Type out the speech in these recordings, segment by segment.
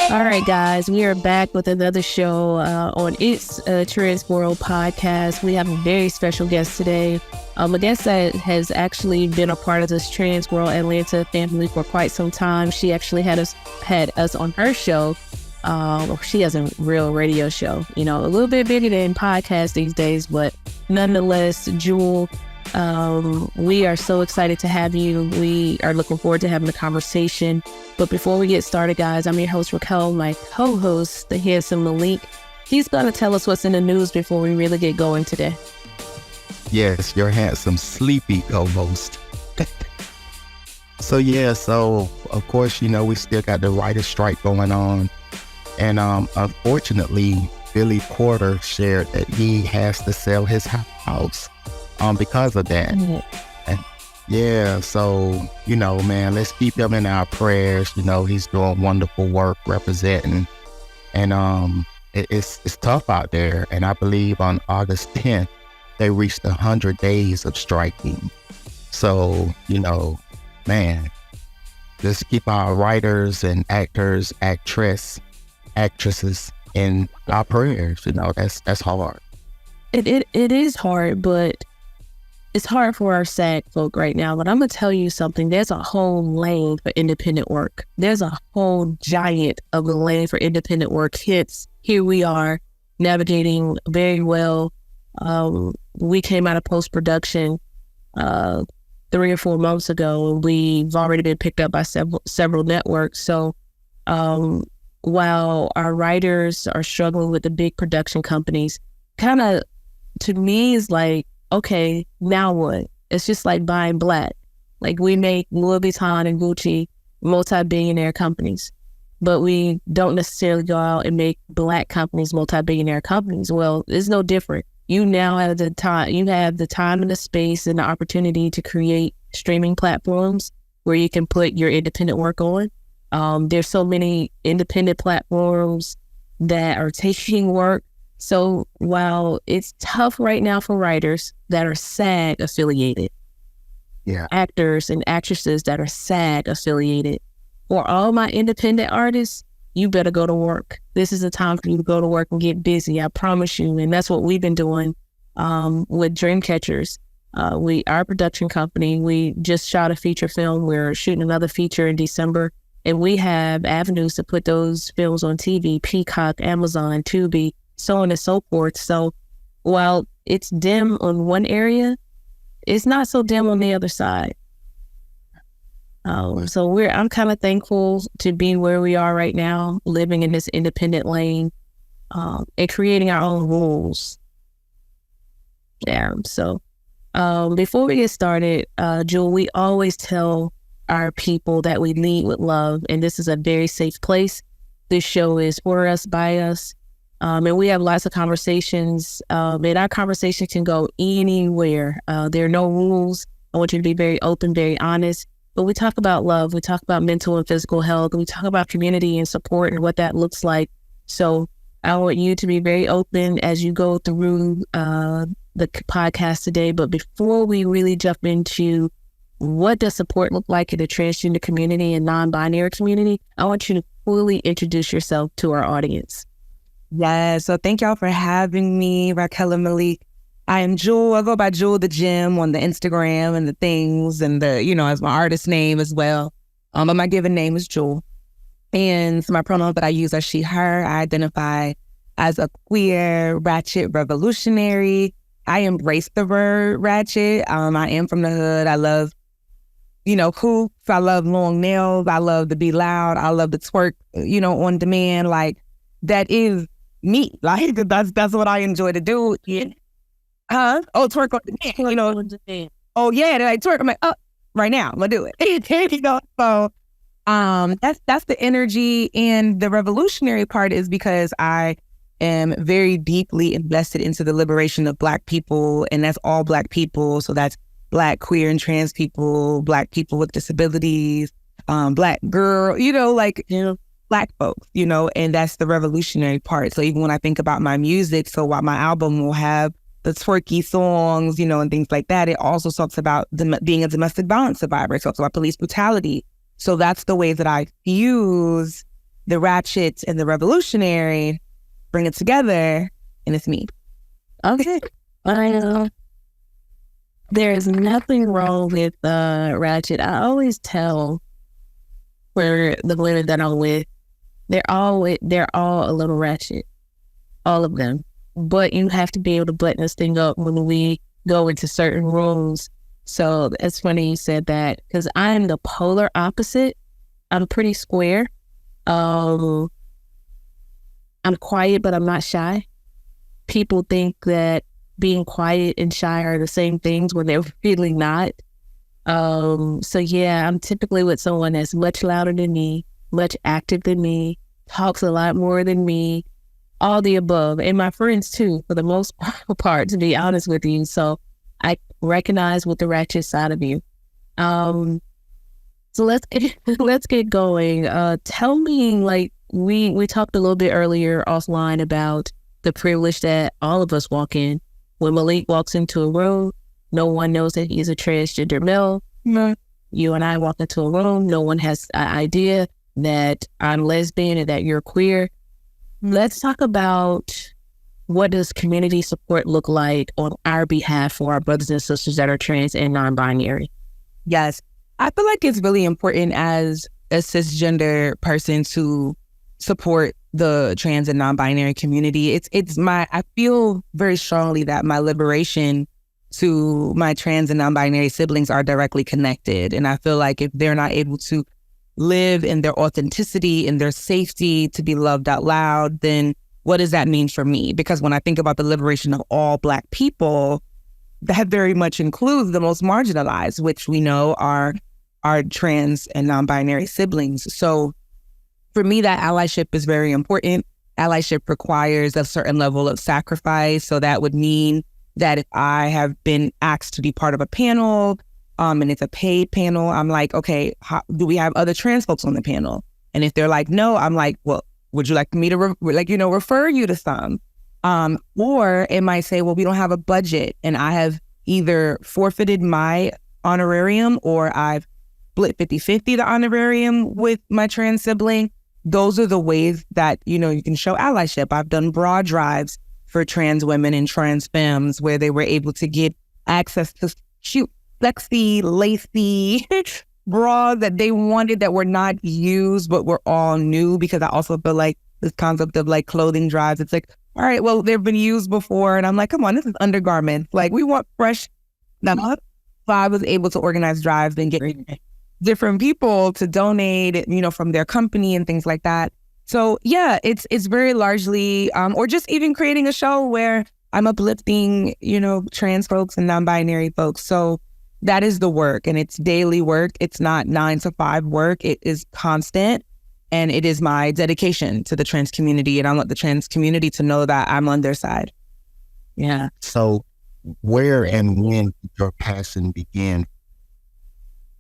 All right, guys, we are back with another show on It's Trans World podcast. We have a very special guest today, a guest that has actually been a part of this Trans World Atlanta family for quite some time. She actually had us on her show. She has a real radio show, a little bit bigger than podcasts these days, but nonetheless, Jewel, we are so excited to have you. We are looking forward to having a conversation. But before we get started, guys, I'm your host, Raquel, my co-host, the handsome Malik. He's going to tell us what's in the news before we really get going today. Yes, your handsome, sleepy co-host. So of course, we still got the writer's strike going on. And unfortunately, Billy Porter shared that he has to sell his house because of that. And so, man, let's keep him in our prayers. He's doing wonderful work representing. And it's tough out there. And I believe on August 10th, they reached 100 days of striking. So, man, just keep our writers and actors, actresses in our prayers. That's hard. It is hard, but it's hard for our SAG folk right now. But I'm going to tell you something. There's a whole lane for independent work. There's a whole giant of a lane for independent work. Hence, here we are navigating very well. We came out of post-production 3 or 4 months ago, and we've already been picked up by several networks. So while our writers are struggling with the big production companies, kind of, to me, is like, okay, now what? It's just like buying black. Like, we make Louis Vuitton and Gucci multi-billionaire companies, but we don't necessarily go out and make black companies multi-billionaire companies. Well, it's no different. You now have the time. You have the time and the space and the opportunity to create streaming platforms where you can put your independent work on. There's so many independent platforms that are taking work. So while it's tough right now for writers that are SAG affiliated, actors and actresses that are SAG affiliated, for all my independent artists, you better go to work. This is the time for you to go to work and get busy. I promise you. And that's what we've been doing with Dreamcatchers. Our production company, we just shot a feature film. We're shooting another feature in December. And we have avenues to put those films on TV, Peacock, Amazon, Tubi, so on and so forth. So while it's dim on one area, it's not so dim on the other side. So I'm kind of thankful to be where we are right now, living in this independent lane, and creating our own rules. Yeah. So before we get started, Jewel, we always tell our people that we lead with love, and this is a very safe place. This show is for us, by us. And we have lots of conversations, and our conversation can go anywhere. There are no rules. I want you to be very open, very honest. But we talk about love. We talk about mental and physical health. And we talk about community and support and what that looks like. So I want you to be very open as you go through the podcast today. But before we really jump into what does support look like in the transgender community and non-binary community, I want you to fully introduce yourself to our audience. Yeah, so thank y'all for having me, Raquel and Malik. I am Jewel. I go by Jewel the Gym on the Instagram and the things and as my artist name as well. But my given name is Jewel. And so my pronouns that I use are she, her. I identify as a queer, ratchet revolutionary. I embrace the word ratchet. I am from the hood. I love, hoops. I love long nails. I love to be loud. I love to twerk, on demand. Like, that is me. Like, that's what I enjoy to do. Yeah. Huh? Oh, twerk on demand. Oh yeah, they're like, twerk. I'm like, oh, right now, I'm gonna do it. So that's the energy. And the revolutionary part is because I am very deeply invested into the liberation of Black people, and that's all Black people. So that's Black, queer, and trans people, Black people with disabilities, Black girl, Black folks, and that's the revolutionary part. So even when I think about my music, so while my album will have the twerky songs, and things like that, it also talks about being a domestic violence survivor. It talks about police brutality. So that's the way that I fuse the ratchet and the revolutionary, bring it together, and it's me. Okay. I know. There's nothing wrong with ratchet. I always tell where the women that I'm with, they're all a little ratchet, all of them. But you have to be able to button this thing up when we go into certain rooms. So it's funny you said that, because I'm the polar opposite. I'm pretty square. I'm quiet, but I'm not shy. People think that being quiet and shy are the same things when they're really not. So yeah, I'm typically with someone that's much louder than me, much active than me, talks a lot more than me, all the above. And my friends too, for the most part, to be honest with you. So I recognize with the ratchet side of you. So let's get going. Tell me, like, we talked a little bit earlier offline about the privilege that all of us walk in. When Malik walks into a room, no one knows that he's a transgender male. Mm-hmm. You and I walk into a room, no one has an idea that I'm lesbian and that you're queer. Let's talk about, what does community support look like on our behalf for our brothers and sisters that are trans and non-binary? Yes. I feel like it's really important as a cisgender person to support the trans and non-binary community. I feel very strongly that my liberation to my trans and non-binary siblings are directly connected. And I feel like if they're not able to live in their authenticity, in their safety, to be loved out loud, then what does that mean for me? Because when I think about the liberation of all Black people, that very much includes the most marginalized, which we know are our trans and non-binary siblings. So for me, that allyship is very important. Allyship requires a certain level of sacrifice. So that would mean that if I have been asked to be part of a panel, and it's a paid panel, I'm like, okay, do we have other trans folks on the panel? And if they're like, no, I'm like, well, would you like me to refer you to some? Or it might say, well, we don't have a budget, and I have either forfeited my honorarium or I've split 50-50 the honorarium with my trans sibling. Those are the ways that, you can show allyship. I've done bra drives for trans women and trans femmes where they were able to get access to cute, sexy, lacy bras that they wanted that were not used but were all new, because I also feel like this concept of like clothing drives, it's like, all right, well, they've been used before. And I'm like, come on, this is undergarments. Like, we want fresh stuff. So I was able to organize drives and get different people to donate, from their company and things like that. So yeah, it's very largely, or just even creating a show where I'm uplifting, trans folks and non-binary folks. So that is the work, and it's daily work. It's not 9 to 5 work. It is constant, and it is my dedication to the trans community. And I want the trans community to know that I'm on their side. Yeah. So where and when did your passion begin?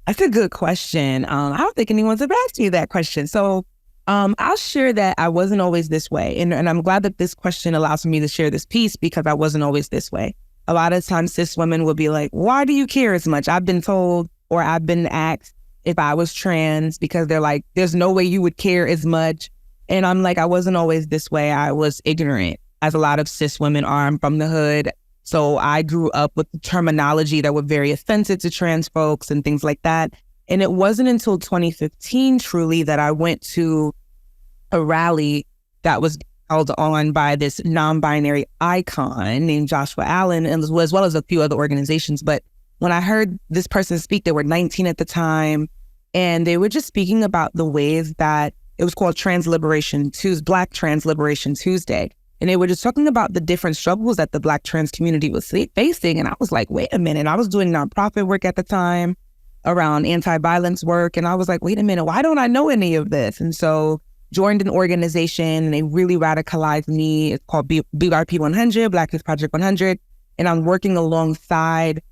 That's a good question. I don't think anyone's ever asked me that question. So I'll share that I wasn't always this way. And I'm glad that this question allows me to share this piece, because I wasn't always this way. A lot of times cis women will be like, why do you care as much? I've been told, or I've been asked if I was trans, because they're like, there's no way you would care as much. And I'm like, I wasn't always this way. I was ignorant, as a lot of cis women are. I'm from the hood. So I grew up with the terminology that were very offensive to trans folks and things like that. And it wasn't until 2015, truly, that I went to a rally that was held on by this non-binary icon named Joshua Allen, and as well as a few other organizations. But when I heard this person speak, they were 19 at the time, and they were just speaking about the ways that it was called Black Trans Liberation Tuesday. And they were just talking about the different struggles that the Black trans community was facing. And I was like, wait a minute. I was doing nonprofit work at the time around anti-violence work. And I was like, wait a minute, why don't I know any of this? And so joined an organization, and they really radicalized me. It's called BRP 100, Black Youth Project 100. And I'm working alongside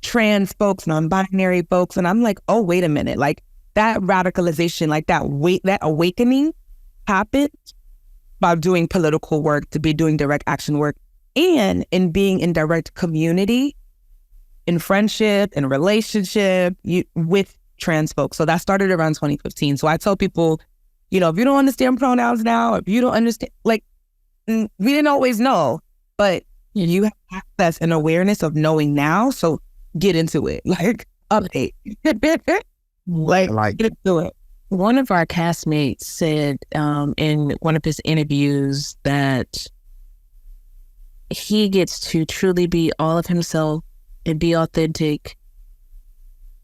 trans folks, non-binary folks. And I'm like, oh, wait a minute. Like, that radicalization, like that awakening happened by doing political work, to be doing direct action work, and in being in direct community, in friendship, in relationship with trans folks. So that started around 2015. So I tell people, if you don't understand pronouns now, if you don't understand, like, we didn't always know, but you have access and awareness of knowing now. So get into it, like update, like get into it. One of our castmates said in one of his interviews that he gets to truly be all of himself and be authentic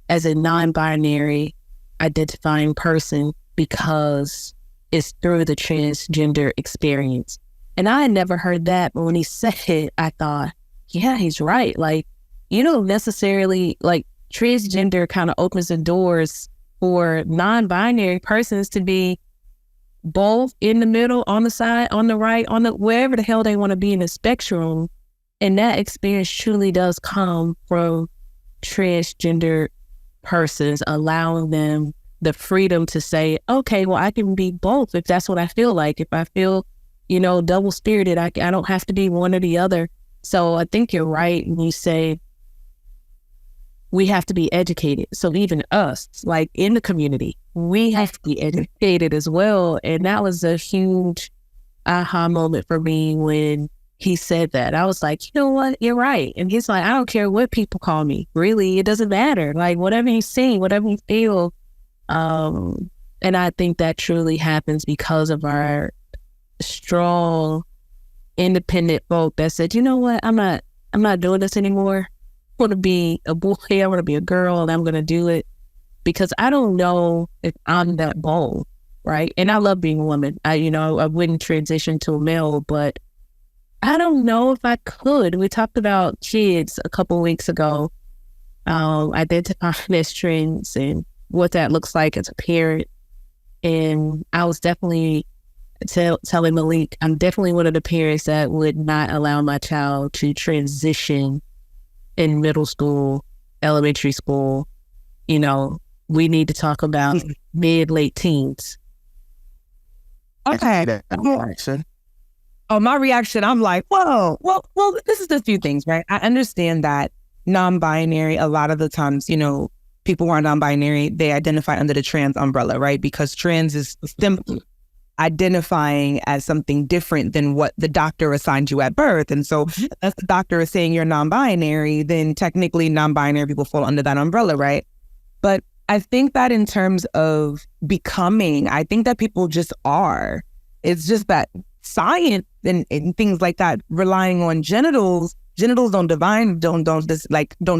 as a non-binary identifying person because it's through the transgender experience. And I had never heard that, but when he said it, I thought, yeah, he's right. Like, you don't necessarily, like, transgender kind of opens the doors for non-binary persons to be both in the middle, on the side, on the right, on the wherever the hell they want to be in the spectrum. And that experience truly does come from transgender persons, allowing them the freedom to say, okay, well, I can be both if that's what I feel like. If I feel, double-spirited, I don't have to be one or the other. So I think you're right when you say we have to be educated. So even us, like in the community, we have to be educated as well. And that was a huge aha moment for me when he said that. I was like, you know what? You're right. And he's like, I don't care what people call me. Really, it doesn't matter. Like whatever you see, whatever you feel. And I think that truly happens because of our strong, independent folk that said, you know what? I'm not doing this anymore. I want to be a boy, I want to be a girl, and I'm going to do it because I don't know if I'm that bold, right? And I love being a woman. I wouldn't transition to a male, but I don't know if I could. We talked about kids a couple of weeks ago, identifying as trans and what that looks like as a parent. And I was definitely telling Malik, I'm definitely one of the parents that would not allow my child to transition in middle school, elementary school. We need to talk about mid-late teens. Okay. My reaction, I'm like, whoa, well, this is a few things, right? I understand that non-binary, a lot of the times, people who are non-binary, they identify under the trans umbrella, right? Because trans is simply identifying as something different than what the doctor assigned you at birth. And so if the doctor is saying you're non-binary, then technically non-binary people fall under that umbrella, right? But I think that in terms of becoming, I think that people just are. It's just that science and things like that, relying on genitals don't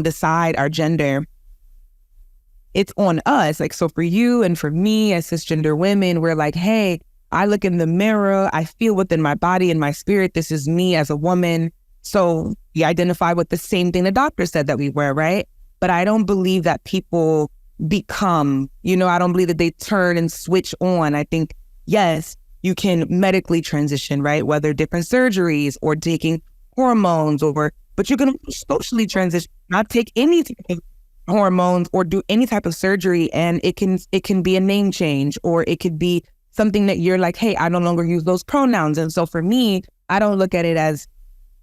decide our gender. It's on us. Like, so for you and for me as cisgender women, we're like, hey, I look in the mirror, I feel within my body and my spirit, this is me as a woman. So we identify with the same thing the doctor said that we were, right? But I don't believe that people become, I don't believe that they turn and switch on. I think, yes, you can medically transition, right? Whether different surgeries or taking hormones but you're going to socially transition, not take any type of hormones or do any type of surgery. And it can be a name change, or it could be something that you're like, hey, I no longer use those pronouns. And so for me, I don't look at it as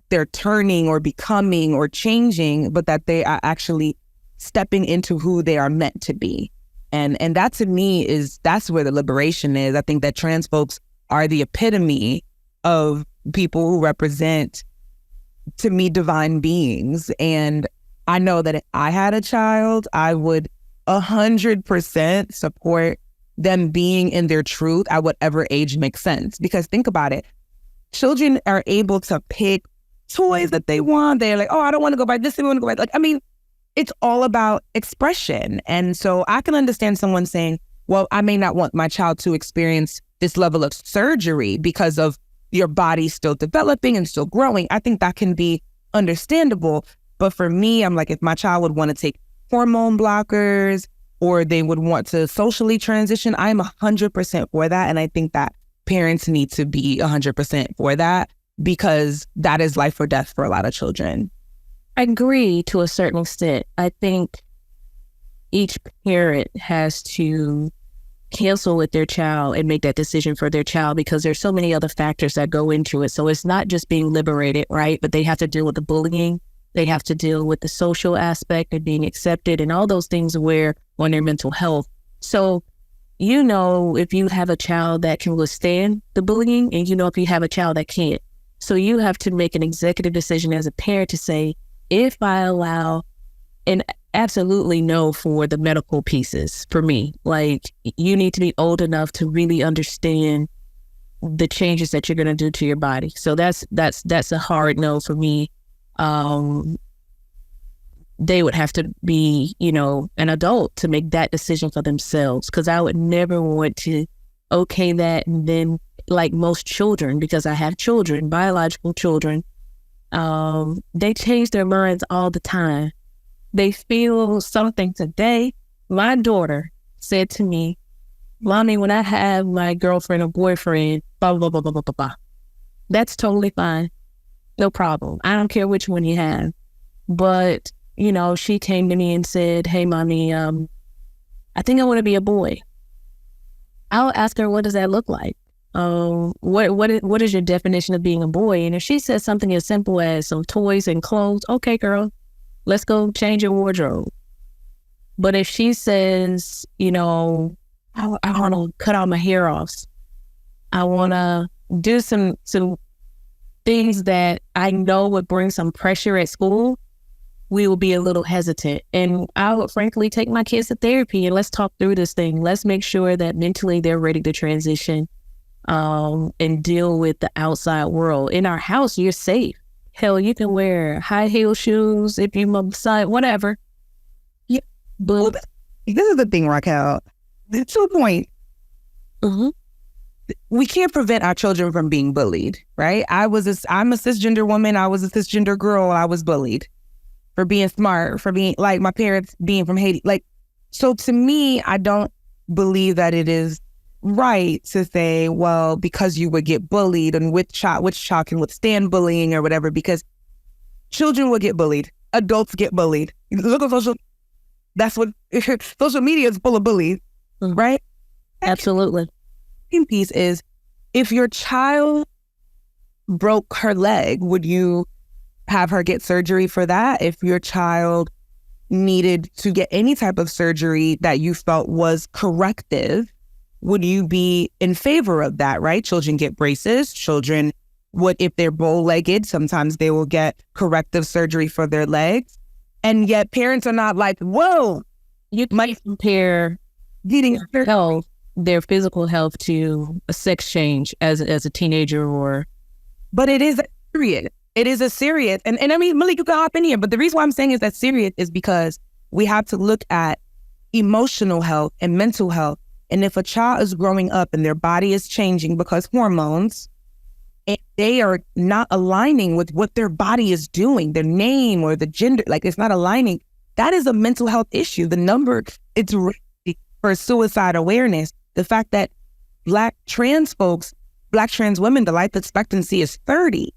they're turning or becoming or changing, but that they are actually stepping into who they are meant to be. And that to me that's where the liberation is. I think that trans folks are the epitome of people who represent, to me, divine beings. And I know that if I had a child, I would 100% support them being in their truth at whatever age makes sense. Because think about it. Children are able to pick toys that they want. They're like, oh, I don't want to go buy this. I want to go buy, it's all about expression. And so I can understand someone saying, well, I may not want my child to experience this level of surgery because of your body still developing and still growing. I think that can be understandable. But for me, I'm like, if my child would want to take hormone blockers or they would want to socially transition, I'm 100% for that. And I think that parents need to be 100% for that, because that is life or death for a lot of children. I agree to a certain extent. I think each parent has to cancel with their child and make that decision for their child, because there's so many other factors that go into it. So it's not just being liberated, right? But they have to deal with the bullying. They have to deal with the social aspect of being accepted and all those things where on their mental health. So you know if you have a child that can withstand the bullying, and you know if you have a child that can't. So you have to make an executive decision as a parent to say, if I allow, and absolutely no for the medical pieces for me. Like, you need to be old enough to really understand the changes that you're going to do to your body. So that's a hard no for me. They would have to be, you know, an adult to make that decision for themselves, because I would never want to okay that. And then, like most children, because I have children, biological children, they change their minds all the time. They feel something today. My daughter said to me, Mommy, when I have my girlfriend or boyfriend, blah, blah, blah, blah, blah, blah, blah. That's totally fine. No problem. I don't care which one you have. But, you know, she came to me and said, hey, Mommy, I think I want to be a boy. I'll ask her, what does that look like? What is your definition of being a boy? And if she says something as simple as some toys and clothes, okay, girl, let's go change your wardrobe. But if she says, you know, I want to cut all my hair off, I want to do some things that I know would bring some pressure at school, we will be a little hesitant. And I would frankly take my kids to therapy and let's talk through this thing. Let's make sure that mentally they're ready to transition and deal with the outside world. In our house, you're safe. Hell, you can wear high heel shoes if you decide, whatever. Yeah, but this is the thing, Raquel. To a point, we can't prevent our children from being bullied, right? I'm a cisgender woman. I was a cisgender girl. I was bullied for being smart, for being like my parents being from Haiti. Like, so to me, I don't believe that it is right to say, well, because you would get bullied and which child can withstand bullying or whatever, because children will get bullied. Adults get bullied. Look at that's what social media is full of bullies, right? Absolutely. The piece is, if your child broke her leg, would you have her get surgery for that? If your child needed to get any type of surgery that you felt was corrective, would you be in favor of that, right? Children get braces. Children would, if they're bow-legged, sometimes they will get corrective surgery for their legs. And yet parents are not like, whoa. You might compare getting health, their physical health, to a sex change as a teenager or... But it is serious. It is a serious, and I mean, Malik, you can hop in here, but the reason why I'm saying is that serious is because we have to look at emotional health and mental health. And if a child is growing up and their body is changing because hormones, and they are not aligning with what their body is doing, their name or the gender, like it's not aligning, that is a mental health issue. The number, it's for suicide awareness. The fact that Black trans women, the life expectancy is 30.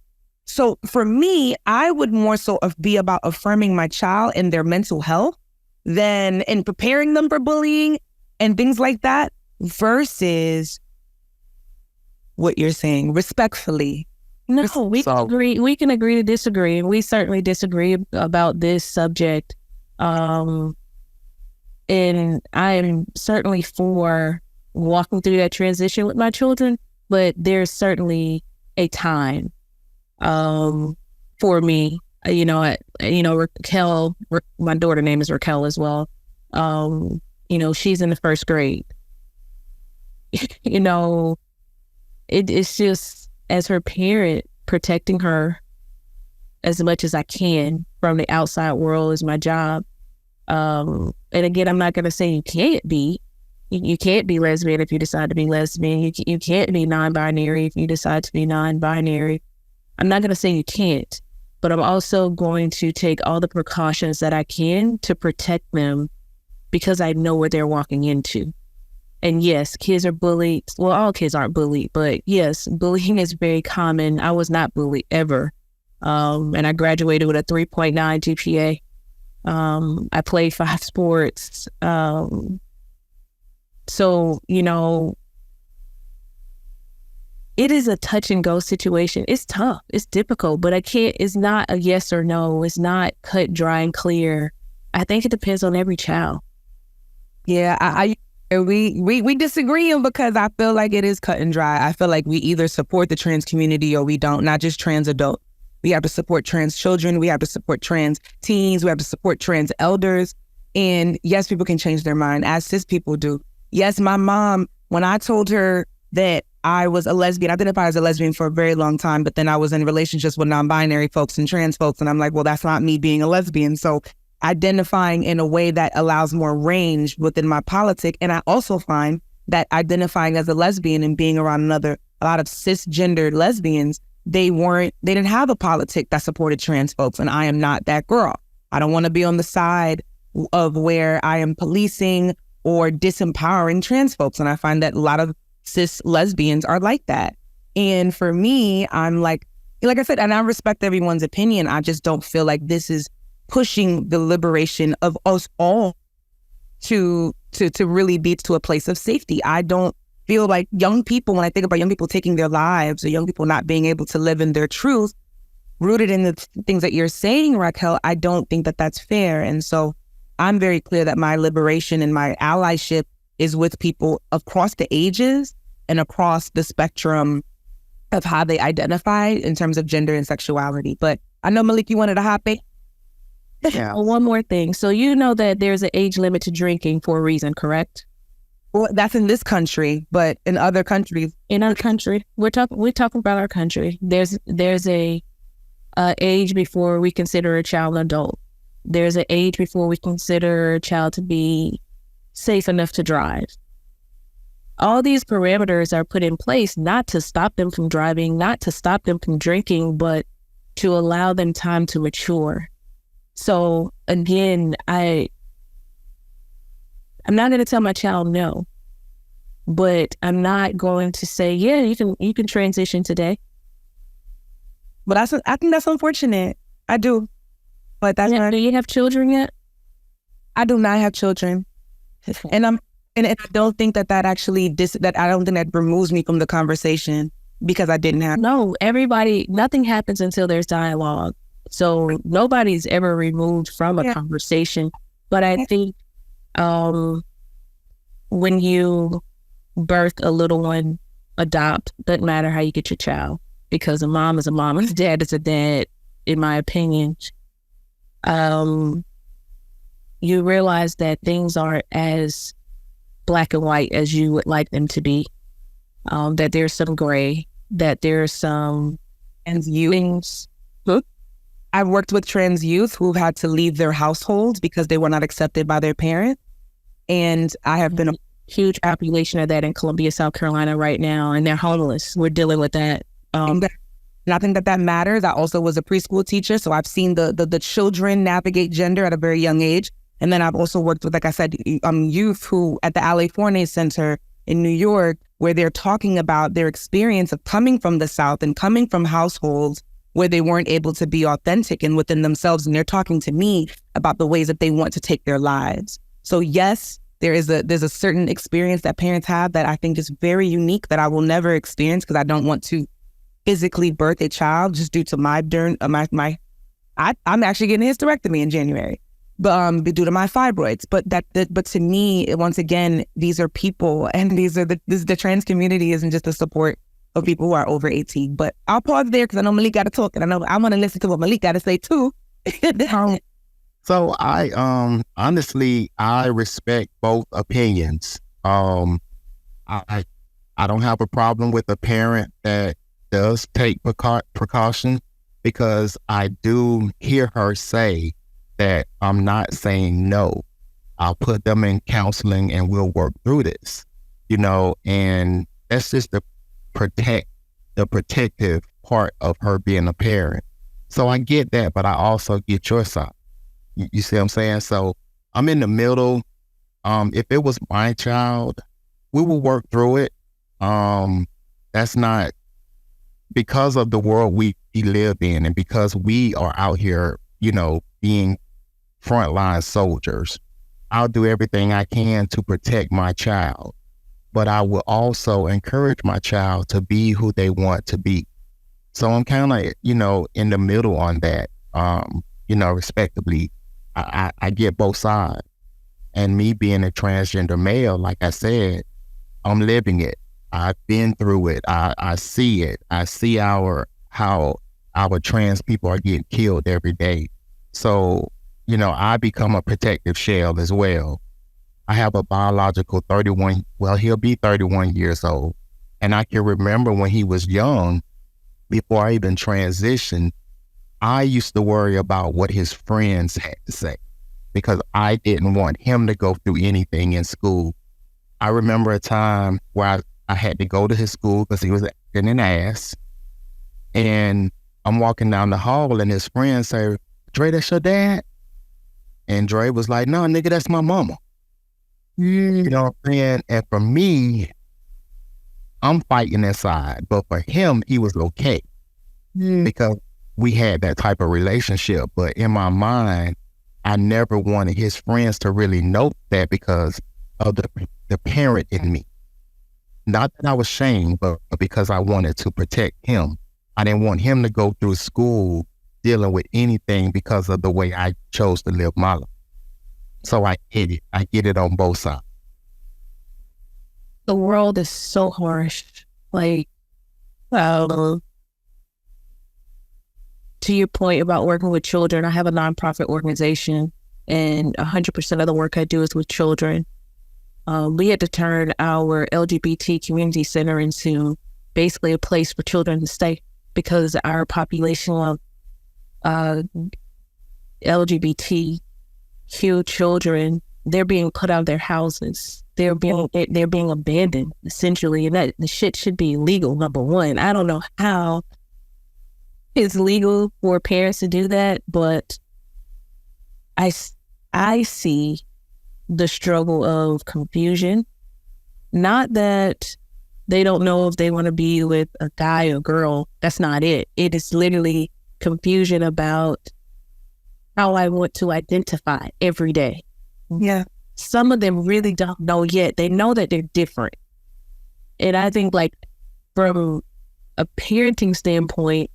So for me, I would more so be about affirming my child and their mental health than in preparing them for bullying and things like that, versus what you're saying, respectfully. No, we can agree. We can agree to disagree, and we certainly disagree about this subject. And I am certainly for walking through that transition with my children, but there's certainly a time for me. Raquel, my daughter name is Raquel as well. She's in the first grade. It's just, as her parent, protecting her as much as I can from the outside world is my job. And again, I'm not going to say you can't be. You can't be lesbian if you decide to be lesbian. You can't be non-binary if you decide to be non-binary. I'm not going to say you can't, but I'm also going to take all the precautions that I can to protect them, because I know what they're walking into. And yes, kids are bullied. Well, all kids aren't bullied, but yes, bullying is very common. I was not bullied ever. And I graduated with a 3.9 GPA. I played 5 sports. So, it is a touch and go situation. It's tough. It's difficult, but it's not a yes or no. It's not cut, dry, and clear. I think it depends on every child. Yeah, I And we disagree because I feel like it is cut and dry. I feel like we either support the trans community or we don't, not just trans adults. We have to support trans children. We have to support trans teens. We have to support trans elders. And yes, people can change their mind, as cis people do. Yes, my mom, when I told her that I was a lesbian, I identified as a lesbian for a very long time, but then I was in relationships with non-binary folks and trans folks. And I'm like, well, that's not me being a lesbian. So identifying in a way that allows more range within my politic. And I also find that identifying as a lesbian and being around a lot of cisgendered lesbians, they didn't have a politic that supported trans folks. And I am not that girl. I don't want to be on the side of where I am policing or disempowering trans folks. And I find that a lot of cis lesbians are like that. And for me, I'm like I said, and I respect everyone's opinion. I just don't feel like this is pushing the liberation of us all to really be to a place of safety. I don't feel like young people, when I think about young people taking their lives or young people not being able to live in their truth, rooted in the things that you're saying, Raquel, I don't think that that's fair. And so I'm very clear that my liberation and my allyship is with people across the ages and across the spectrum of how they identify in terms of gender and sexuality. But I know, Malik, you wanted to hop in. Yeah. One more thing. So you know that there's an age limit to drinking for a reason, correct? Well, that's in this country, but in other countries. In our country, we're talking about our country. There's a age before we consider a child an adult. There's an age before we consider a child to be safe enough to drive. All these parameters are put in place not to stop them from driving, not to stop them from drinking, but to allow them time to mature. So again, I'm not going to tell my child no, but I'm not going to say, yeah, you can transition today. But I think that's unfortunate. I do. But that's Do you have children yet? I do not have children. And I don't think that actually I don't think that removes me from the conversation because I didn't have. No, nothing happens until there's dialogue. So nobody's ever removed from a conversation. But I think when you birth a little one, adopt, doesn't matter how you get your child, because a mom is a mom and a dad is a dad, in my opinion. You realize that things aren't as black and white as you would like them to be. That there's some gray, that there's some things. I've worked with trans youth who've had to leave their households because they were not accepted by their parents. And I have been a huge population of that in Columbia, South Carolina right now, and they're homeless. We're dealing with that. And I think that matters. I also was a preschool teacher, so I've seen the children navigate gender at a very young age. And then I've also worked with, like I said, youth who at the Ale Forney Center in New York, where they're talking about their experience of coming from the South and coming from households where they weren't able to be authentic and within themselves. And they're talking to me about the ways that they want to take their lives. So yes, there's a certain experience that parents have that I think is very unique that I will never experience because I don't want to physically birth a child just due to I'm actually getting a hysterectomy in January, but due to my fibroids. But to me, once again, these are people, and the trans community isn't just the support of people who are over 18. But I'll pause there because I know Malik got to talk, and I know I want to listen to what Malik got to say too. So I honestly, I respect both opinions. I don't have a problem with a parent that does take precaution, because I do hear her say that I'm not saying no. I'll put them in counseling and we'll work through this, and that's just the protective part of her being a parent. So I get that, but I also get your side. You see what I'm saying? So I'm in the middle. If it was my child, we will work through it. That's not because of the world we live in, and because we are out here, being frontline soldiers. I'll do everything I can to protect my child, but I will also encourage my child to be who they want to be. So I'm kind of, in the middle on that, respectively. I get both sides. And me being a transgender male, like I said, I'm living it. I've been through it. I see it. I see how our trans people are getting killed every day. So, you know, I become a protective shell as well. I have a biological he'll be 31 years old. And I can remember when he was young, before I even transitioned, I used to worry about what his friends had to say because I didn't want him to go through anything in school. I remember a time where I had to go to his school because he was acting an ass. And I'm walking down the hall and his friends say, "Dre, that's your dad?" And Dre was like, "No, nigga, that's my mama." You know what I'm saying? And for me, I'm fighting inside. But for him, he was okay because we had that type of relationship. But in my mind, I never wanted his friends to really know that because of the parent in me. Not that I was ashamed, but because I wanted to protect him. I didn't want him to go through school dealing with anything because of the way I chose to live my life. So I get it. I get it on both sides. The world is so harsh. Like, to your point about working with children, I have a nonprofit organization and 100% of the work I do is with children. We had to turn our LGBT community center into basically a place for children to stay because our population of LGBTQ children, they're being put out of their houses. They're being abandoned essentially, and that the shit should be illegal. Number one, I don't know how it's legal for parents to do that, but I see the struggle of confusion. Not that they don't know if they want to be with a guy or girl. That's not it. It is literally confusion about how I want to identify every day. Yeah. Some of them really don't know yet. They know that they're different. And I think like from a parenting standpoint,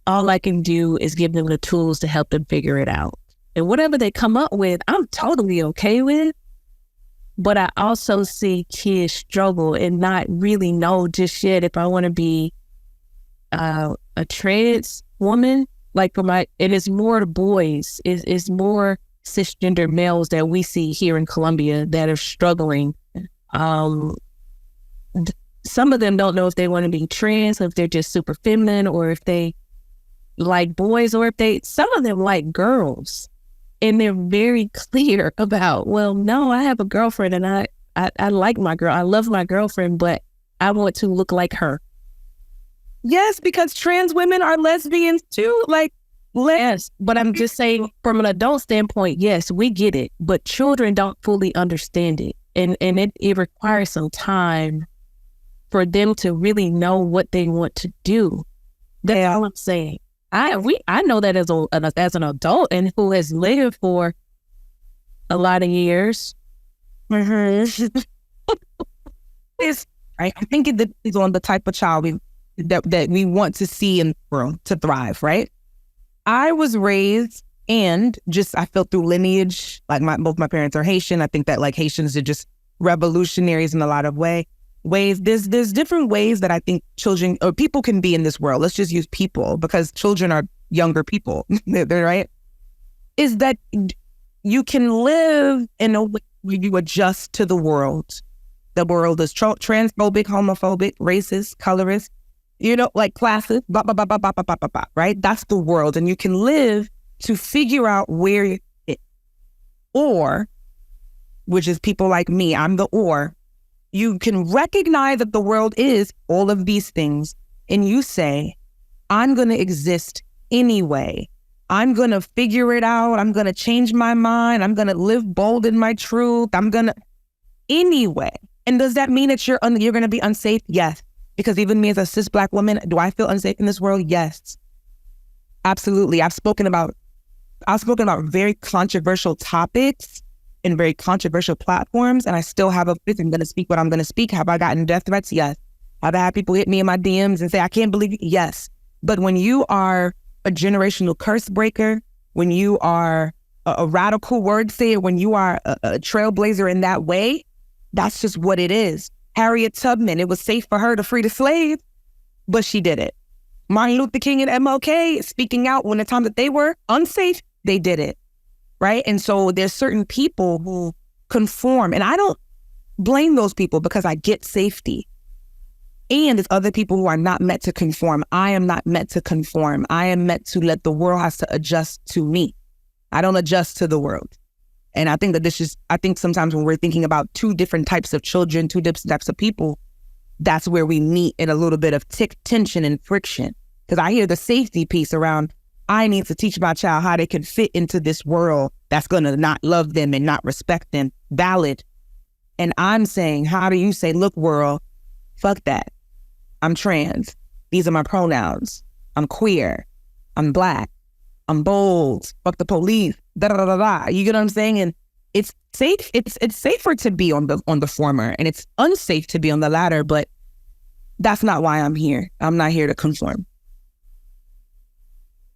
all I can do is give them the tools to help them figure it out. And whatever they come up with, I'm totally okay with. But I also see kids struggle and not really know just yet if I want to be a trans woman. Like and it's more the boys. It's more cisgender males that we see here in Colombia that are struggling. Some of them don't know if they want to be trans, or if they're just super feminine, or if they like boys, or if some of them like girls. And they're very clear about, well, no, I have a girlfriend and I like my girl. I love my girlfriend, but I want to look like her. Yes, because trans women are lesbians too. Yes, but I'm just saying from an adult standpoint, yes, we get it, but children don't fully understand it. And it requires some time for them to really know what they want to do. That's all I'm saying. I know that as an adult and who has lived for a lot of years. Mm-hmm. I think it depends on the type of child that we want to see in the world to thrive, right? I was raised and I feel through lineage, like both my parents are Haitian. I think that like Haitians are just revolutionaries in a lot of ways. There's different ways that I think children or people can be in this world. Let's just use people because children are younger people, they're right? Is that you can live in a way where you adjust to the world. The world is transphobic, homophobic, racist, colorist, like classist, blah, blah, blah, blah, blah, blah, blah, blah, right? That's the world. And you can live to figure out where it, or, which is people like me, I'm the or. You can recognize that the world is all of these things. And you say, I'm going to exist anyway. I'm going to figure it out. I'm going to change my mind. I'm going to live bold in my truth. Anyway. And does that mean that you're going to be unsafe? Yes. Because even me as a cis Black woman, do I feel unsafe in this world? Yes. Absolutely. I've spoken about very controversial topics in very controversial platforms, and I still have I'm going to speak what I'm going to speak. Have I gotten death threats? Yes. Have I had people hit me in my DMs and say, I can't believe it? Yes. But when you are a generational curse breaker, when you are a radical word said, when you are a trailblazer in that way, that's just what it is. Harriet Tubman, it was safe for her to free the slave, but she did it. Martin Luther King and MLK speaking out when the time that they were unsafe, they did it, right? And so there's certain people who conform, and I don't blame those people because I get safety. And there's other people who are not meant to conform. I am not meant to conform. I am meant to let the world has to adjust to me. I don't adjust to the world. And I think that I think sometimes when we're thinking about two different types of children, two different types of people, that's where we meet in a little bit of tension and friction. Because I hear the safety piece around, I need to teach my child how they can fit into this world that's going to not love them and not respect them. Valid. And I'm saying, how do you say, look, world, fuck that. I'm trans. These are my pronouns. I'm queer. I'm Black. I'm bold. Fuck the police. Da da da da da. You get what I'm saying? And it's safe. It's safer to be on the former, and it's unsafe to be on the latter. But that's not why I'm here. I'm not here to conform.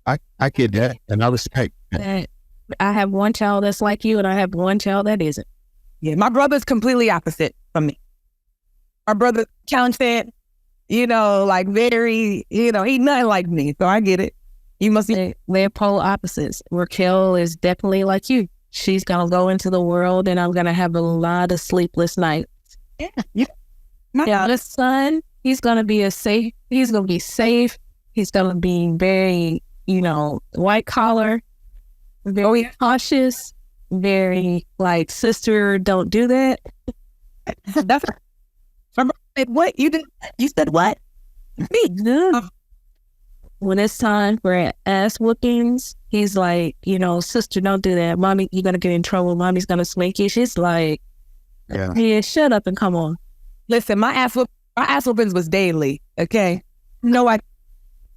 I get that, and I respect that. I have one child that's like you, and I have one child that isn't. Yeah, my brother's completely opposite from me. My brother, talented, like very, he's nothing like me. So I get it. You must be. They're polar opposites. Raquel is definitely like you. She's going to go into the world, and I'm going to have a lot of sleepless nights. Yeah. The son, he's going to be safe. He's going to be safe. He's going to be very, white collar, very cautious, very like, sister, don't do that. That's what you did. You said what? Me. When it's time for ass whoopings, he's like, sister, don't do that. Mommy, you're going to get in trouble. Mommy's going to spank you. She's like, yeah, shut up and come on. Listen, my ass whoopings was daily, okay? No, I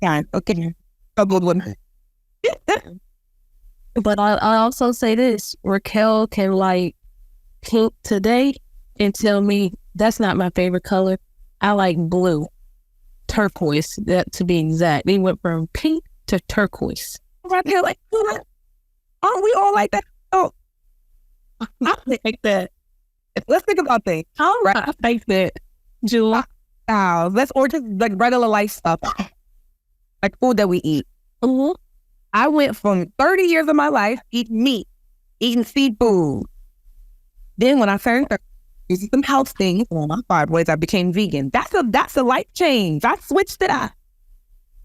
can't, okay? Troubled with me. But I also say this, Raquel can like pink today and tell me that's not my favorite color. I like blue. Turquoise, that to be exact. We went from pink to turquoise. Raquel, like, aren't we all like that? Oh, I like that. Let's think about things. I like that, Julie. Let's order like regular life stuff, like food that we eat. Mm-hmm. I went from 30 years of my life eating meat, eating seafood. Then when I turned 30, using some health things on my thyroids, I became vegan. That's a life change. I switched it up.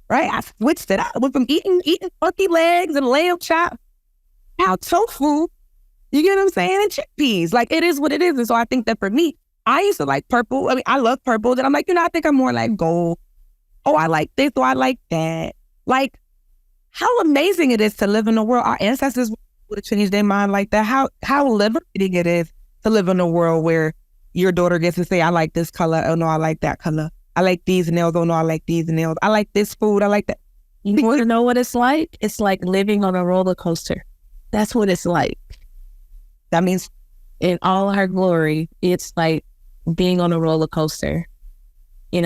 Right? I switched it up. I went from eating turkey legs and lamb chop, now tofu, you get what I'm saying? And chickpeas. Like, it is what it is. And so I think that for me, I used to like purple. I mean, I love purple. Then I'm like, I think I'm more like gold. Oh, I like this. Oh, I like that. Like, how amazing it is to live in a world. Our ancestors would have changed their mind like that. How liberating it is to live in a world where your daughter gets to say, I like this color. Oh, no, I like that color. I like these nails. Oh, no, I like these nails. I like this food. I like that. You want to know what it's like? It's like living on a roller coaster. That's what it's like. That means in all her glory, it's like being on a roller coaster. I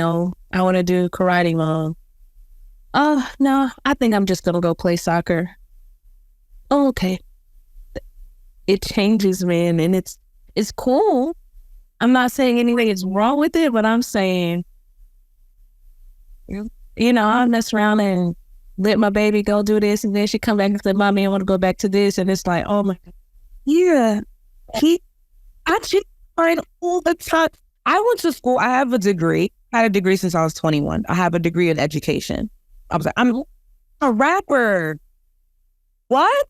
want to do karate, Mom. Oh, no, I think I'm just going to go play soccer. Oh, okay. It changes, man, and it's cool. I'm not saying anything is wrong with it, but I'm saying, I mess around and let my baby go do this, and then she come back and say, Mommy, I want to go back to this, and it's like, oh my God. Yeah. I cheat all the time. I went to school. I have a degree. I had a degree since I was 21. I have a degree in education. I was like, I'm a rapper. What?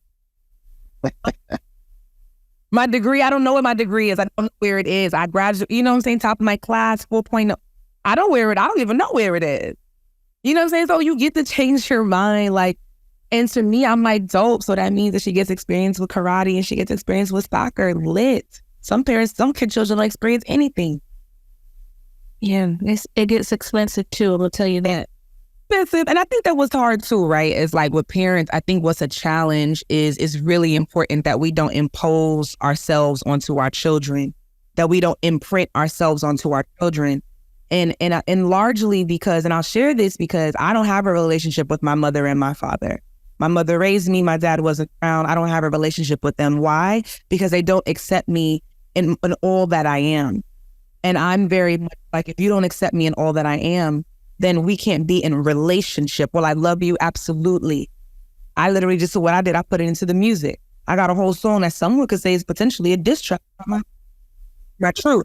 My degree, I don't know what my degree is. I don't know where it is. I graduated, you know what I'm saying? Top of my class, 4.0. I don't wear it. I don't even know where it is. You know what I'm saying? So you get to change your mind. Like, and to me, I'm like dope. So that means that she gets experience with karate and she gets experience with soccer. Lit. Some children don't experience anything. Yeah, it gets expensive too. I'm gonna tell you that. Expensive, and I think that was hard too, right? It's like with parents, I think what's a challenge is really important that we don't impose ourselves onto our children, that we don't imprint ourselves onto our children, and largely because, and I'll share this because I don't have a relationship with my mother and my father. My mother raised me. My dad wasn't around. I don't have a relationship with them. Why? Because they don't accept me in all that I am. And I'm very much like, if you don't accept me in all that I am, then we can't be in a relationship. Well, I love you. Absolutely. I literally just, what I did, I put it into the music. I got a whole song that someone could say is potentially a diss track. Not true.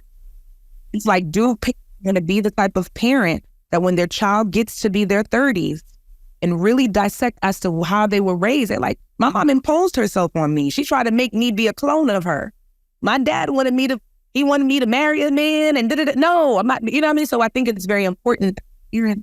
It's like, do parents going to be the type of parent that when their child gets to be their 30s and really dissect as to how they were raised? They're like, my mom imposed herself on me. She tried to make me be a clone of her. My dad wanted me to marry a man and no, I'm not, you know what I mean? So I think it's very important that parents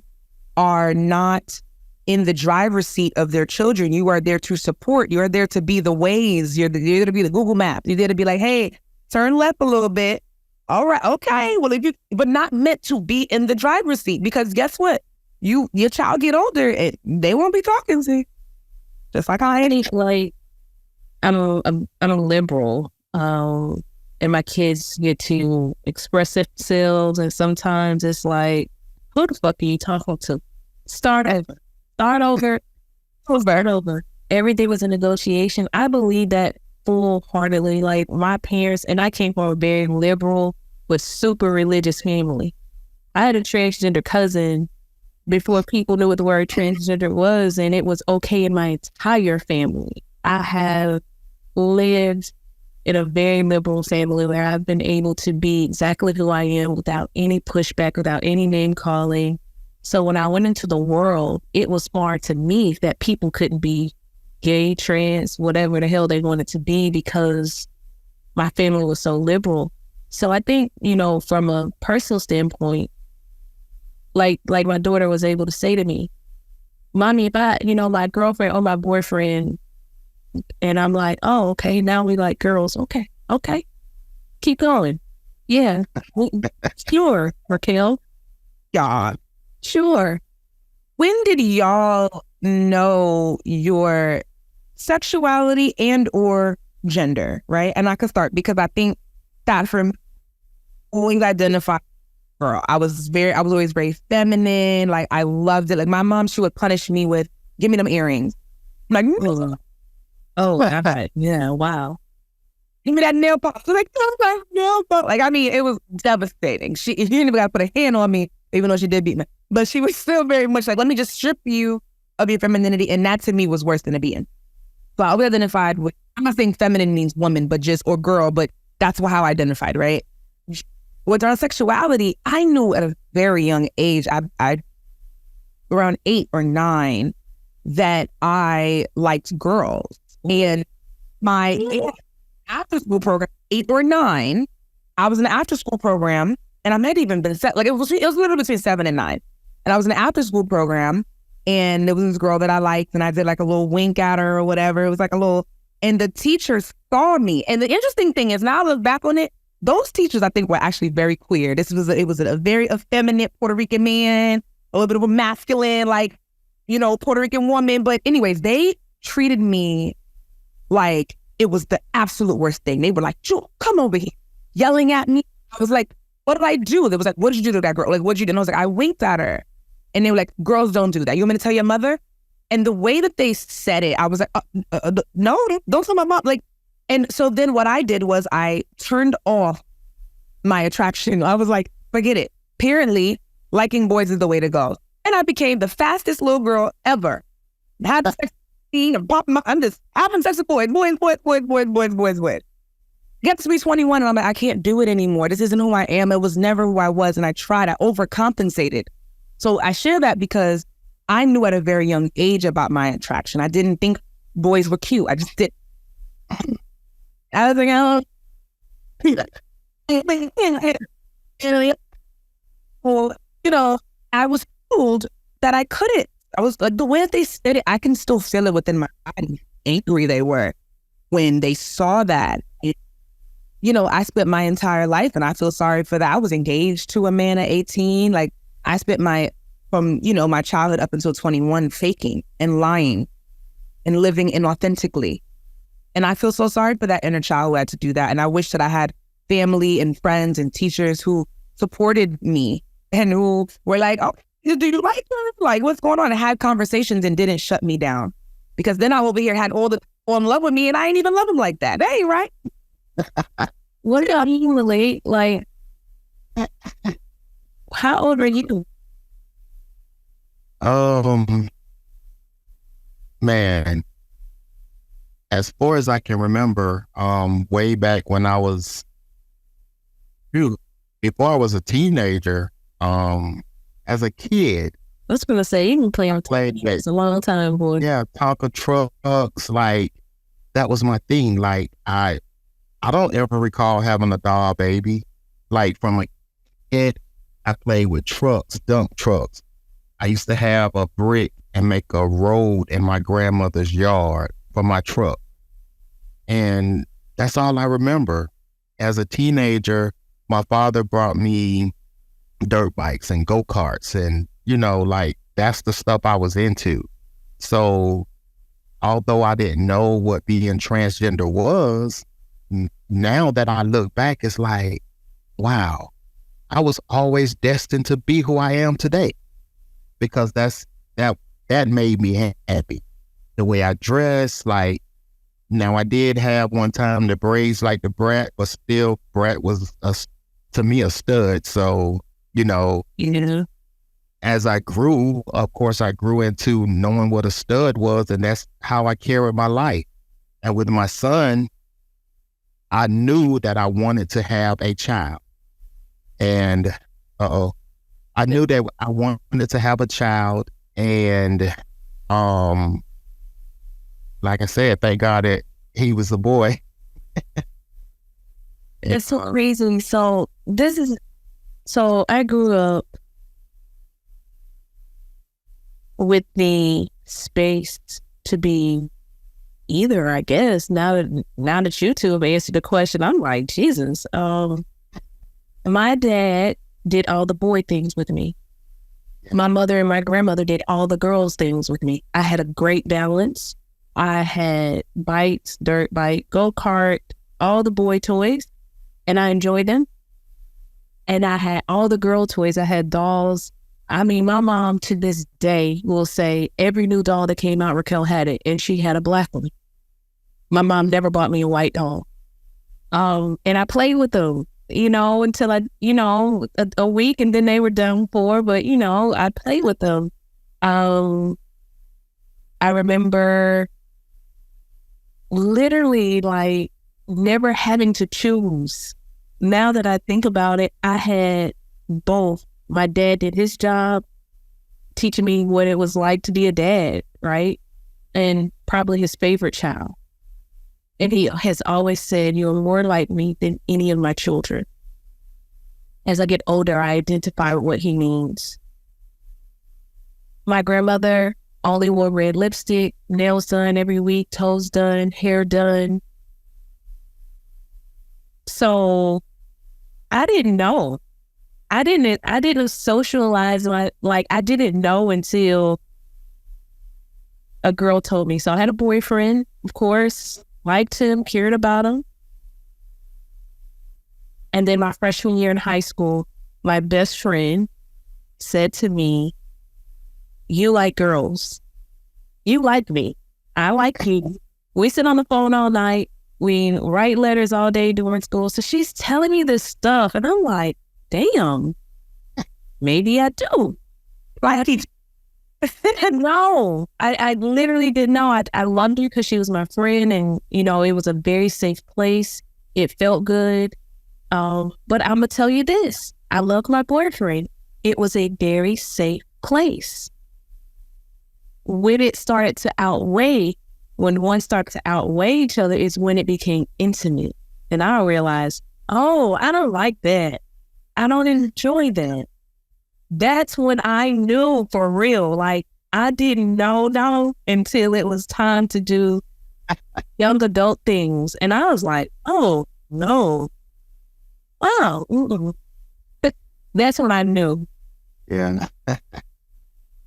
are not in the driver's seat of their children. You are there to support. You are there to be the Waze. You're there to be the Google Maps. You're there to be like, hey, turn left a little bit. All right, okay. Well, but not meant to be in the driver's seat, because guess what? Your child get older and they won't be talking to you. Just like I am. Like, I'm a liberal, and my kids get to express themselves, and sometimes it's like, who the fuck are you talking to? Start over. Everything was a negotiation. I believe that full-heartedly. Like, my parents, and I came from a very liberal but super religious family. I had a transgender cousin before people knew what the word transgender was, and it was okay in my entire family. I have lived in a very liberal family where I've been able to be exactly who I am without any pushback, without any name calling. So when I went into the world, it was hard to me that people couldn't be gay, trans, whatever the hell they wanted to be, because my family was so liberal. So I think, from a personal standpoint, like my daughter was able to say to me, Mommy, if I, my girlfriend or my boyfriend, and I'm like, oh, okay, now we like girls. Okay. Keep going. Yeah. Sure, Raquel. Yeah. Sure. When did y'all know your sexuality and or gender, right? And I could start, because I think that for me, always identified girl. I was always very feminine. Like, I loved it. Like, my mom, she would punish me with, give me them earrings. I'm like, oh, God. Yeah, wow. Give me that nail polish. I was like, oh, my nail polish. Like, I mean, it was devastating. She didn't even got to put a hand on me, even though she did beat me. But she was still very much like, let me just strip you of your femininity. And that to me was worse than a beating. So I identified with, I'm not saying feminine means woman, but or girl, but that's how I identified, right? With our sexuality, I knew at a very young age, I around 8 or 9, that I liked girls. And my after school program, 8 or 9, I was in an after school program, and I might have even been set, like it was literally between 7 and 9. And I was in an after school program, and there was this girl that I liked, and I did like a little wink at her or whatever. It was like a little, and the teachers saw me. And the interesting thing is, now I look back on it, those teachers I think were actually very queer. It was a very effeminate Puerto Rican man, a little bit of a masculine, like, Puerto Rican woman. But anyways, they treated me like it was the absolute worst thing. They were like, Jewel, come over here, yelling at me. I was like, what did I do? They was like, what did you do to that girl? Like, what did you do? And I was like, I winked at her. And they were like, girls don't do that. You want me to tell your mother? And the way that they said it, I was like, no, don't tell my mom. Like, and so then what I did was I turned off my attraction. I was like, forget it. Apparently, liking boys is the way to go. And I became the fastest little girl ever. Had the sex scene and popping my, I'm just having sex with boys. Get to be 21 and I'm like, I can't do it anymore. This isn't who I am. It was never who I was. And I tried. I overcompensated. So I share that because I knew at a very young age about my attraction. I didn't think boys were cute. I just did. I was like, I was told that I couldn't. I was like, the way that they said it, I can still feel it within my body. Angry they were when they saw that. I spent my entire life, and I feel sorry for that. I was engaged to a man at 18. Like, I spent from my childhood up until 21 faking and lying and living inauthentically. And I feel so sorry for that inner child who had to do that. And I wish that I had family and friends and teachers who supported me and who were like, oh, do you like her? Like, what's going on? And had conversations and didn't shut me down. Because then I over here had all the fall in love with me and I ain't even love him like that. That ain't right. What about you, Malik? Like, how old are you? Man, as far as I can remember, way back when I was, before I was a teenager, as a kid, I was gonna say, you can play on it's a long time, boy. Yeah, Tonka trucks, like that was my thing. Like I don't ever recall having a doll baby. Like from a kid, I played with trucks, dump trucks. I used to have a brick and make a road in my grandmother's yard for my truck. And that's all I remember. As a teenager, my father brought me dirt bikes and go-karts and, like that's the stuff I was into. So although I didn't know what being transgender was, now that I look back, it's like, wow, I was always destined to be who I am today, because that made me happy. The way I dress, like, now I did have one time the braids like the Brat, but still Brat was to me a stud. So, as I grew, of course, I grew into knowing what a stud was, and that's how I carried my life. And with my son, I knew that I wanted to have a child. And, I knew that I wanted to have a child. And, like I said, thank God that he was a boy. It's so crazy. So I grew up with the space to be either, I guess. Now that you two have answered the question, I'm like, Jesus. My dad did all the boy things with me. My mother and my grandmother did all the girls things with me. I had a great balance. I had bikes, dirt bike, go-kart, all the boy toys, and I enjoyed them. And I had all the girl toys. I had dolls. I mean, my mom to this day will say every new doll that came out, Raquel had it, and she had a black one. My mom never bought me a white doll. And I played with them, until a week, and then they were done for, but, I played with them. I remember literally like never having to choose. Now that I think about it, I had both. My dad did his job teaching me what it was like to be a dad, right? And probably his favorite child. And he has always said, you're more like me than any of my children. As I get older, I identify with what he means. My grandmother only wore red lipstick, nails done every week, toes done, hair done. So I didn't know. I didn't socialize. I didn't know until a girl told me. So I had a boyfriend, of course, liked him, cared about him. And then my freshman year in high school, my best friend said to me, you like girls. You like me. I like you. We sit on the phone all night. We write letters all day during school. So she's telling me this stuff. And I'm like, damn, maybe I do. No, I literally didn't know. I loved her because she was my friend, and it was a very safe place. It felt good. But I'm gonna tell you this: I loved my boyfriend. It was a very safe place. When it started to outweigh, when one started to outweigh each other, is when it became intimate, and I realized, oh, I don't like that. I don't enjoy that. That's when I knew for real. Like, I didn't know until it was time to do young adult things. And I was like, oh, no. Wow. Mm-mm. That's when I knew. Yeah.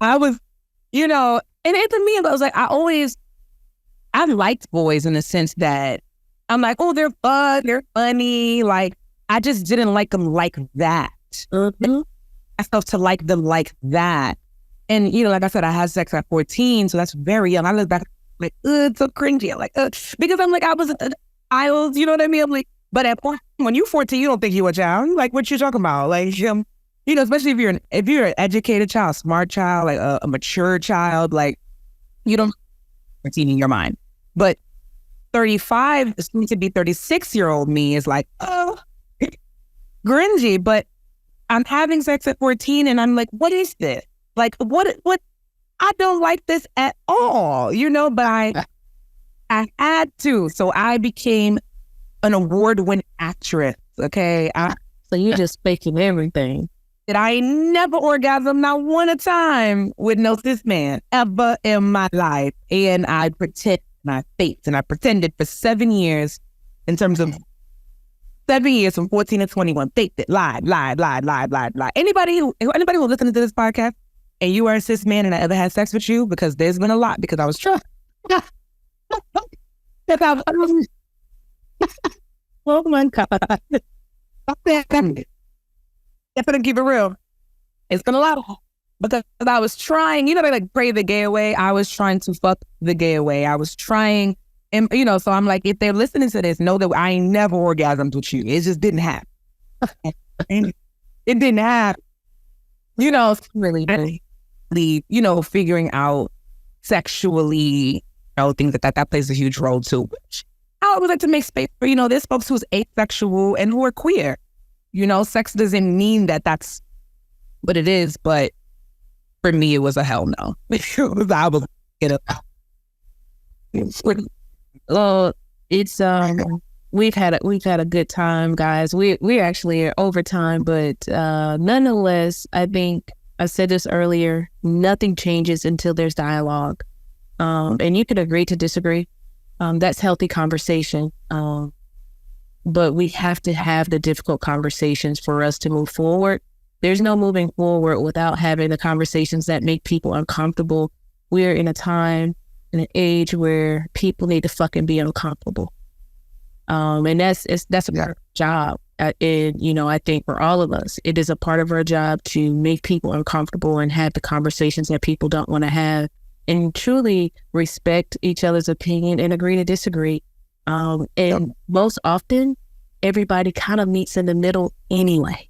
I was, and to me, I was like, I liked boys in the sense that I'm like, oh, they're fun, they're funny. Like, I just didn't like them like that. Mm-hmm. I felt to like them like that. And, like I said, I had sex at 14, so that's very young. I look back like, it's so cringy. I'm like, because I'm like, I was at the aisles, you know what I mean? I'm like, but at point, when you're 14, you don't think you're a child. You're like, what you talking about? Like, you know, especially if you're an educated child, smart child, like a mature child, like you don't 14 in your mind. But 35, soon to be 36-year-old me is like, oh, cringy. But I'm having sex at 14 and I'm like, what is this? Like, what, I don't like this at all, you know, but I had to. So I became an award-winning actress, okay? So you just faking everything. That I never orgasmed not one a time with no cis man ever in my life. And I pretended for 7 years in terms of 7 years from 14 to 21, faked it, lied. Anybody who listens to this podcast and you are a cis man and I ever had sex with you, because there's been a lot, because I was trying. Oh my God. If I keep it real, it's been a lot. Because I was trying, you know, they like pray the gay away. I was trying to fuck the gay away. I was trying, and you know, so I'm like, if they're listening to this, know that I ain't never orgasmed with you. It just didn't happen. It didn't happen. You know, really, you know, figuring out sexually, you know, things that plays a huge role too. Which I would like to make space for, you know, there's folks who's asexual and who are queer. You know, sex doesn't mean that that's what it is, but for me, it was a hell no. I was get up. Well, it's we've had a good time, guys. We actually are over time, but nonetheless, I think I said this earlier. Nothing changes until there's dialogue, and you can agree to disagree. That's healthy conversation. But we have to have the difficult conversations for us to move forward. There's no moving forward without having the conversations that make people uncomfortable. We're in a time, in an age where people need to fucking be uncomfortable. And that's a part of our job. And, you know, I think for all of us, it is a part of our job to make people uncomfortable and have the conversations that people don't want to have, and truly respect each other's opinion and agree to disagree. And most often, everybody kind of meets in the middle anyway.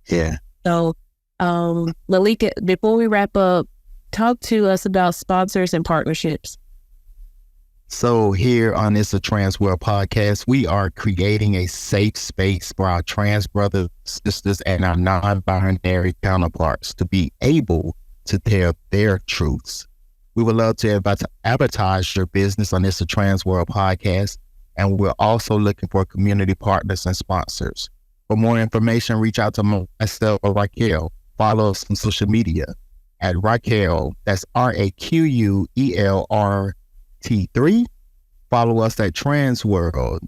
Yeah. So, Malik, before we wrap up, talk to us about sponsors and partnerships. So here on It's a Trans World podcast, we are creating a safe space for our trans brothers, sisters, and our non-binary counterparts to be able to tell their truths. We would love to advertise your business on It's a Trans World podcast, and we're also looking for community partners and sponsors. For more information, reach out to myself or Raquel. Follow us on social media at Raquel. That's RAQUELRT3. Follow us at Trans World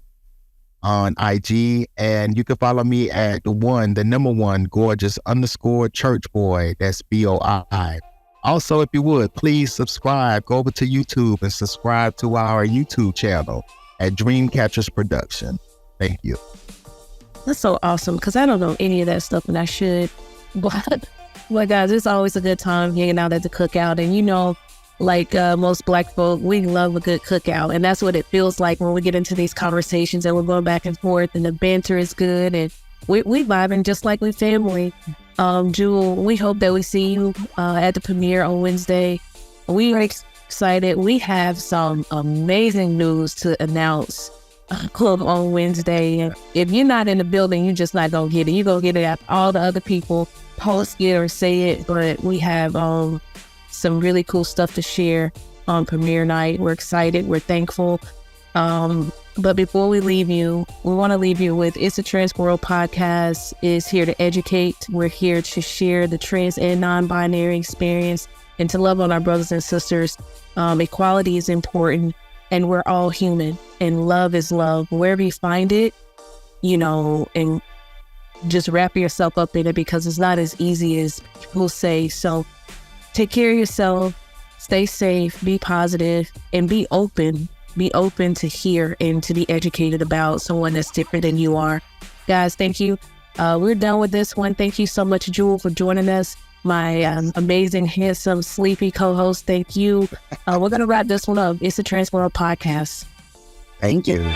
on IG, and you can follow me at the number one, gorgeous _church boy. That's BOI. Also, if you would, please subscribe. Go over to YouTube and subscribe to our YouTube channel at Dreamcatchers Production. Thank you. That's so awesome, because I don't know any of that stuff, and I should. But guys, it's always a good time hanging out at the cookout. And you know, like most Black folk, we love a good cookout. And that's what it feels like when we get into these conversations and we're going back and forth and the banter is good. And we vibing just like we family. Jewel, we hope that we see you at the premiere on Wednesday. We are excited. We have some amazing news to announce on Wednesday. And if you're not in the building, you're just not going to get it. You're going to get it after all the other people post it or say it. But we have some really cool stuff to share on premiere night. We're excited. We're thankful. But before we leave you, we want to leave you with It's a Trans World podcast is here to educate. We're here to share the trans and non-binary experience and to love on our brothers and sisters. Equality is important, and we're all human, and love is love. Wherever you find it, you know, and just wrap yourself up in it, because it's not as easy as people say. So take care of yourself, stay safe, be positive, and be open. Be open to hear and to be educated about someone that's different than you are. Guys, thank you. We're done with this one. Thank you so much, Jewel, for joining us. my amazing, handsome, sleepy co-host. Thank you. We're going to wrap this one up. It's a Transformer podcast. Thank you.